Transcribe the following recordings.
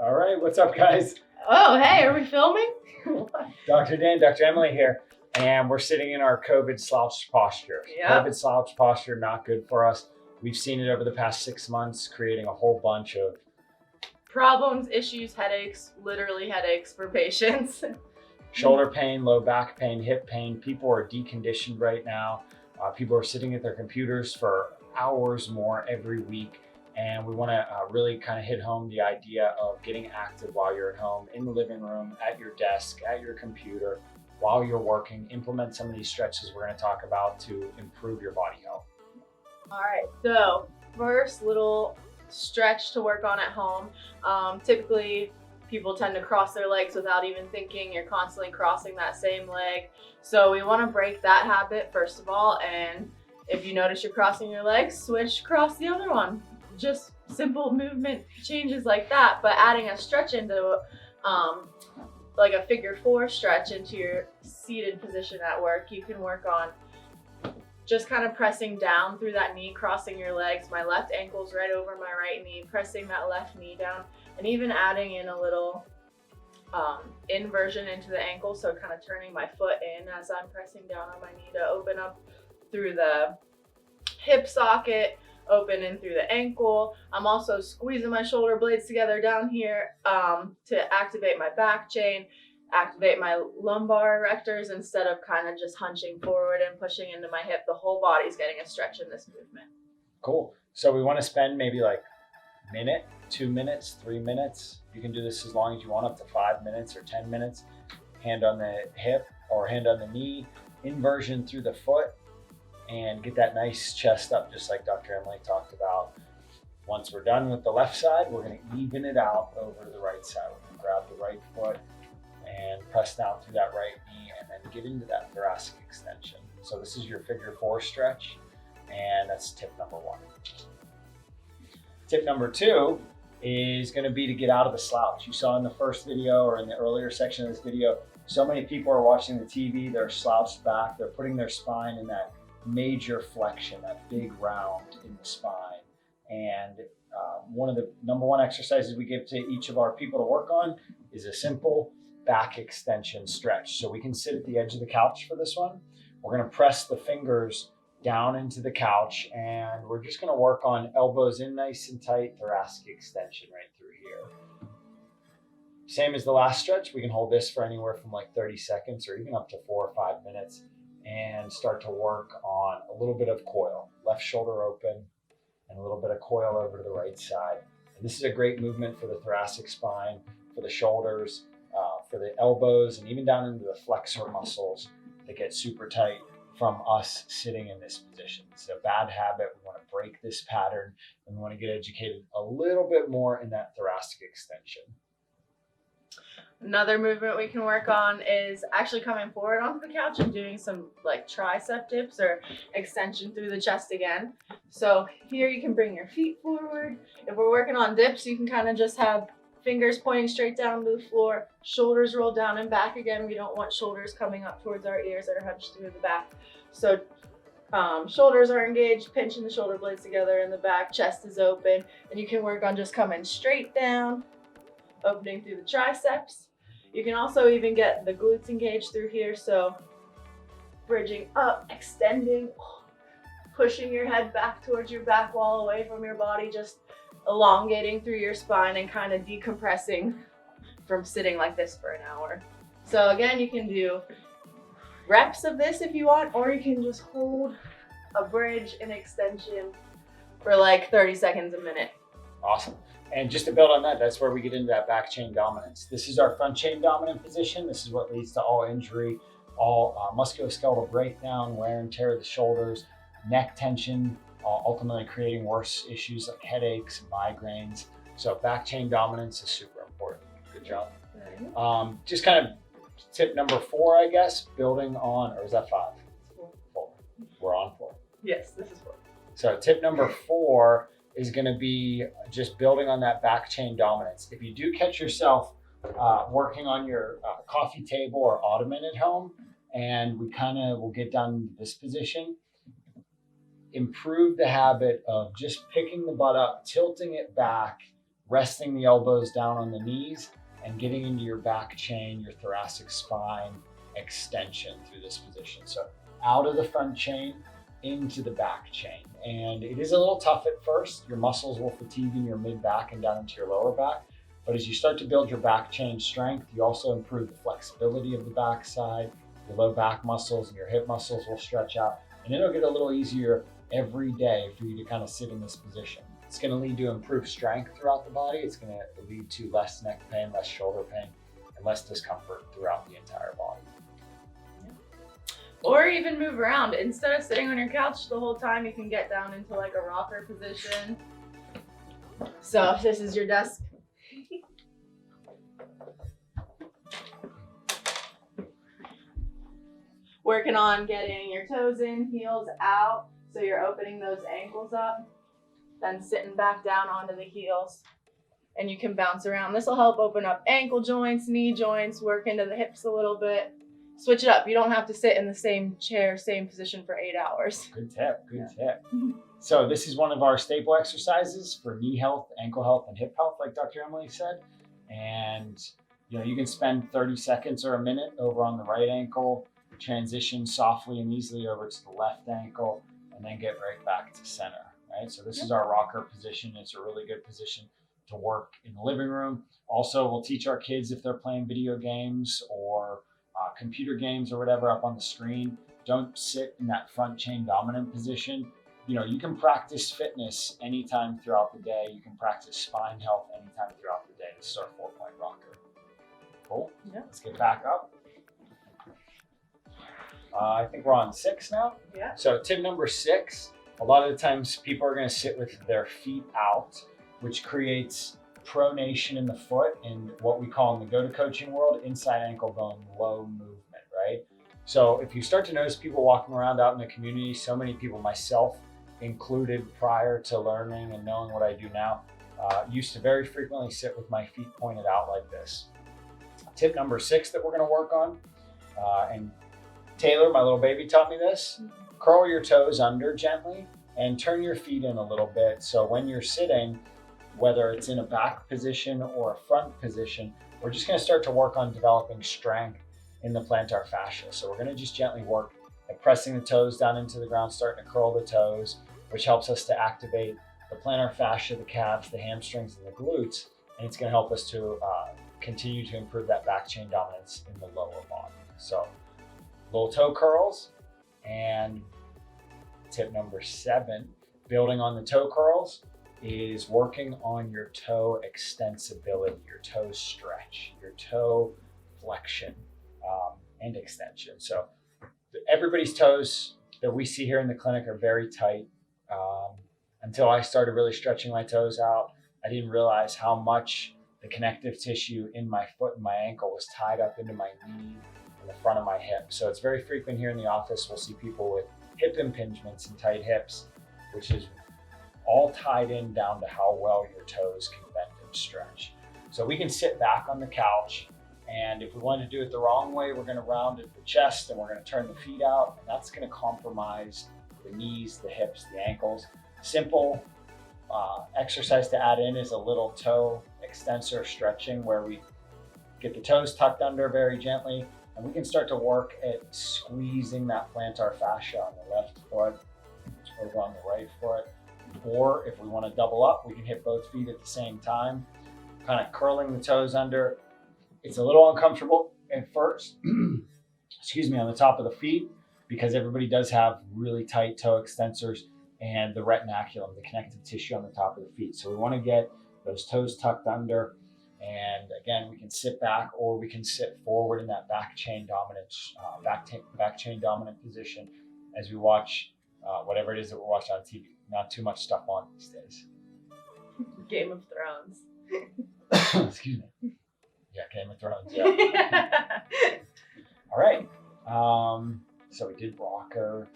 All right, what's up, guys? Oh, hey, are we filming? Dr. Dan, Dr. Emily here, and we're sitting in our COVID slouched posture. Yep. COVID slouched posture, not good for us. We've seen it over the past 6 months, creating a whole bunch of Problems, issues, headaches, literally headaches for patients. shoulder pain, low back pain, hip pain. People are deconditioned right now. People are sitting at their computers for hours more every week. And we want to really kind of hit home the idea of getting active while you're at home, in the living room, at your desk, at your computer, while you're working. Implement some of these stretches we're going to talk about to improve your body health. All right, so first little stretch to work on at home. Typically, people tend to cross their legs without even thinking. You're constantly crossing that same leg. So we want to break that habit first of all. And if you notice you're crossing your legs, switch across the other one. Just simple movement changes like that, but adding a stretch into like a figure 4 stretch into your seated position at work, you can work on just kind of pressing down through that knee, crossing your legs. My left ankle's right over my right knee, pressing that left knee down, and even adding in a little inversion into the ankle, so kind of turning my foot in as I'm pressing down on my knee to open up through the hip socket, open in through the ankle. I'm also squeezing my shoulder blades together down here to activate my back chain, activate my lumbar erectors instead of kind of just hunching forward and pushing into my hip. The whole body's getting a stretch in this movement. Cool. So we want to spend maybe like a minute, 2 minutes, 3 minutes. You can do this as long as you want, up to 5 minutes or 10 minutes. Hand on the hip or hand on the knee, inversion through the foot, and get that nice chest up, just like Dr. Emily talked about. Once we're done with the left side, we're going to even it out over to the right side. We're going to grab the right foot and press down through that right knee and then get into that thoracic extension. So this is your figure 4 stretch, and that's tip number 1. Tip number 2 is going to be to get out of the slouch. You saw in the first video or in the earlier section of this video, so many people are watching the TV, they're slouched back, they're putting their spine in that major flexion, that big round in the spine. And one of the number 1 exercises we give to each of our people to work on is a simple back extension stretch. So we can sit at the edge of the couch for this one. We're going to press the fingers down into the couch, and we're just going to work on elbows in nice and tight, thoracic extension right through here. Same as the last stretch, we can hold this for anywhere from like 30 seconds or even up to 4 or 5 minutes and start to work on a little bit of coil, left shoulder open and a little bit of coil over to the right side. And this is a great movement for the thoracic spine, for the shoulders, for the elbows, and even down into the flexor muscles that get super tight from us sitting in this position. It's a bad habit. We want to break this pattern, and we want to get educated a little bit more in that thoracic extension. Another movement we can work on is actually coming forward onto the couch and doing some like tricep dips or extension through the chest again. So here you can bring your feet forward. If we're working on dips, you can kind of just have fingers pointing straight down to the floor, shoulders roll down and back again. We don't want shoulders coming up towards our ears that are hunched through the back. So shoulders are engaged, pinching the shoulder blades together in the back, chest is open, and you can work on just coming straight down, opening through the triceps. You can also even get the glutes engaged through here. So bridging up, extending, pushing your head back towards your back wall, away from your body, just elongating through your spine and kind of decompressing from sitting like this for an hour. So again, you can do reps of this if you want, or you can just hold a bridge and extension for like 30 seconds a minute. Awesome. And just to build on that, that's where we get into that back chain dominance. This is our front chain dominant position. This is what leads to all injury, all musculoskeletal breakdown, wear and tear of the shoulders, neck tension, ultimately creating worse issues like headaches, migraines. So back chain dominance is super important. Good job. Just kind of tip number 4, I guess, building on, or is that 5? 4. We're on 4. Yes, this is 4. So tip number 4 is going to be just building on that back chain dominance. If you do catch yourself working on your coffee table or ottoman at home, and we kind of will get down to this position, improve the habit of just picking the butt up, tilting it back, resting the elbows down on the knees and getting into your back chain, your thoracic spine extension through this position. So out of the front chain, into the back chain. And it is a little tough at first. Your muscles will fatigue in your mid back and down into your lower back. But as you start to build your back chain strength, you also improve the flexibility of the back side. Your low back muscles and your hip muscles will stretch out. And it'll get a little easier every day for you to kind of sit in this position. It's going to lead to improved strength throughout the body. It's going to lead to less neck pain, less shoulder pain, and less discomfort throughout the entire body. Or even move around. Instead of sitting on your couch the whole time, you can get down into like a rocker position. So if this is your desk. Working on getting your toes in, heels out, so you're opening those ankles up, then sitting back down onto the heels, and you can bounce around. This will help open up ankle joints, knee joints, work into the hips a little bit. Switch it up. You don't have to sit in the same chair, same position for 8 hours. Good tip, good tip. So this is one of our staple exercises for knee health, ankle health, and hip health, like Dr. Emily said. And you can spend 30 seconds or a minute over on the right ankle, transition softly and easily over to the left ankle, and then get right back to center, right? So this is our rocker position. It's a really good position to work in the living room. Also, we'll teach our kids if they're playing video games or computer games or whatever up on the screen, don't sit in that front chain dominant position. You can practice fitness anytime throughout the day. You can practice spine health anytime throughout the day. This is our 4-point rocker. Cool. Yeah. Let's get back up. I think we're on 6 now. Yeah. So tip number 6, a lot of the times people are going to sit with their feet out, which creates pronation in the foot in what we call in the go-to coaching world, inside ankle bone low movement, right? So if you start to notice people walking around out in the community, so many people, myself included prior to learning and knowing what I do now, used to very frequently sit with my feet pointed out like this. Tip number 6 that we're going to work on, and Taylor, my little baby, taught me this. Curl your toes under gently and turn your feet in a little bit. So when you're sitting, whether it's in a back position or a front position, we're just going to start to work on developing strength in the plantar fascia. So we're going to just gently work at pressing the toes down into the ground, starting to curl the toes, which helps us to activate the plantar fascia, the calves, the hamstrings, and the glutes. And it's going to help us to continue to improve that back chain dominance in the lower body. So little toe curls. And tip number 7, building on the toe curls, is working on your toe extensibility, your toe stretch, your toe flexion and extension. So everybody's toes that we see here in the clinic are very tight. Until I started really stretching my toes out, I didn't realize how much the connective tissue in my foot and my ankle was tied up into my knee and the front of my hip. So it's very frequent here in the office. We'll see people with hip impingements and tight hips, which is all tied in down to how well your toes can bend and stretch. So we can sit back on the couch, and if we want to do it the wrong way, we're going to round at the chest and we're going to turn the feet out, and that's going to compromise the knees, the hips, the ankles. Simple exercise to add in is a little toe extensor stretching, where we get the toes tucked under very gently, and we can start to work at squeezing that plantar fascia on the left foot over on the right foot. Or if we want to double up, we can hit both feet at the same time, kind of curling the toes under. It's a little uncomfortable at first, excuse me, on the top of the feet, because everybody does have really tight toe extensors and the retinaculum, the connective tissue on the top of the feet. So we want to get those toes tucked under. And again, we can sit back or we can sit forward in that back chain dominant, back chain dominant position as we watch whatever it is that we're watching on TV. Not too much stuff on these days. Game of Thrones. Excuse me. Yeah, Game of Thrones. Yeah. All right. So we did rocker.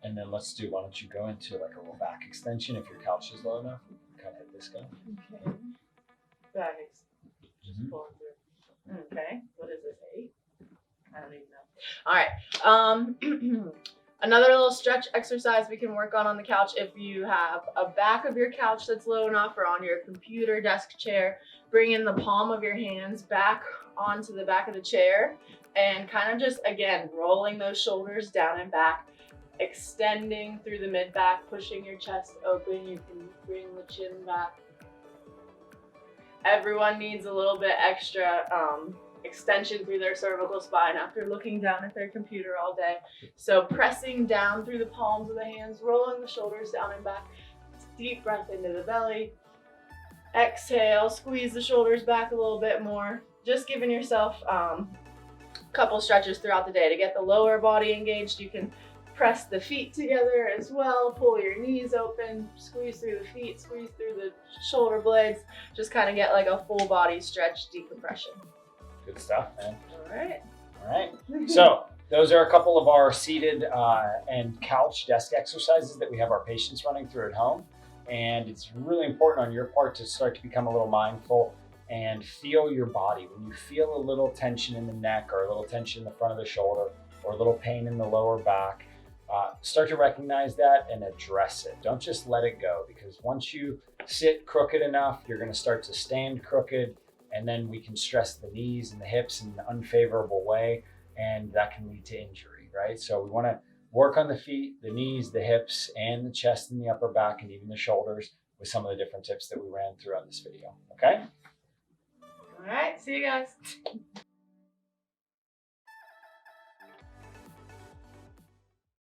And then why don't you go into like a little back extension if your couch is low enough. Kind of hit this guy. Okay. Back extension. Pulling through. Okay. What is this, 8? I don't even know. All right. Another little stretch exercise we can work on the couch, if you have a back of your couch that's low enough or on your computer desk chair, bring in the palm of your hands back onto the back of the chair and kind of just, again, rolling those shoulders down and back, extending through the mid back, pushing your chest open. You can bring the chin back. Everyone needs a little bit extra extension through their cervical spine after looking down at their computer all day. So pressing down through the palms of the hands, rolling the shoulders down and back. Deep breath into the belly. Exhale, squeeze the shoulders back a little bit more. Just giving yourself a couple stretches throughout the day to get the lower body engaged. You can press the feet together as well, pull your knees open, squeeze through the feet, squeeze through the shoulder blades, just kind of get like a full body stretch decompression. Good stuff, man. All right. All right. So those are a couple of our seated and couch desk exercises that we have our patients running through at home. And it's really important on your part to start to become a little mindful and feel your body. When you feel a little tension in the neck or a little tension in the front of the shoulder or a little pain in the lower back, start to recognize that and address it. Don't just let it go, because once you sit crooked enough, you're going to start to stand crooked, and then we can stress the knees and the hips in an unfavorable way, and that can lead to injury, right? So we want to work on the feet, the knees, the hips, and the chest and the upper back, and even the shoulders with some of the different tips that we ran through on this video, okay? All right, see you guys.